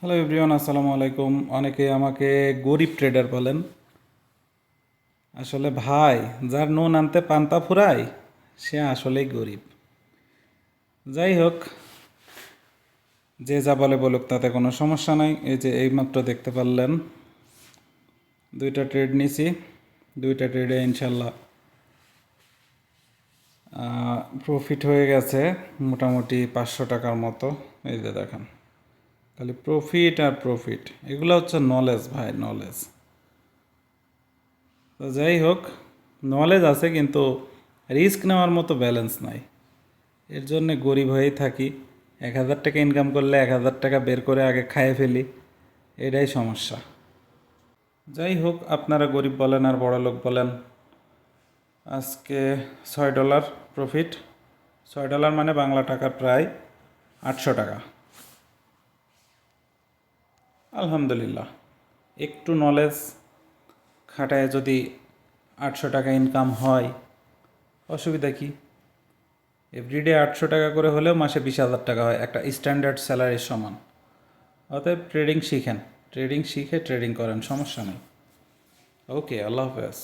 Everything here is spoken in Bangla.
হ্যালো এভরিওয়ান, আসসালামু আলাইকুম। অনেকে আমাকে গরিব ট্রেডার বলেন। আসলে ভাই, যার নুন আনতে পান্তা ফুরায় সে আসলেই গরিব। যাই হোক, যে যা বলে বলুক, তাতে কোনো সমস্যা নাই। এই যে এইমাত্র দেখতে পারলেন, দুইটা ট্রেড নিছি। দুইটা ট্রেডে ইনশাল্লাহ প্রফিট হয়ে গেছে মোটামুটি 500 টাকার মতো। এই যে দেখেন, খালি প্রফিট আর প্রফিট। এগুলো হচ্ছে নলেজ ভাই, নলেজ। তো যাই হোক, নলেজ আছে কিন্তু রিস্ক নেওয়ার মতো ব্যালেন্স নাই। এর জন্যে গরিব হয়েই থাকি। 1,000 টাকা ইনকাম করলে 1,000 টাকা বের করে আগে খাইয়ে ফেলি, এটাই সমস্যা। যাই হোক, আপনারা গরিব বলেন আর বড়লোক বলেন, আজকে $6 প্রফিট। $6 মানে বাংলা টাকার প্রায় 800 টাকা। আলহামদুলিল্লাহ, একটু নলেজ খাটায় যদি 800 টাকা ইনকাম হয়, অসুবিধা কি? এভরিডে 800 টাকা করে হলেও মাসে 20,000 টাকা হয়, একটা স্ট্যান্ডার্ড স্যালারির সমান। অতএব ট্রেডিং শিখেন, ট্রেডিং শিখে ট্রেডিং করেন, সমস্যা নেই। ওকে, আল্লাহ হাফেজ।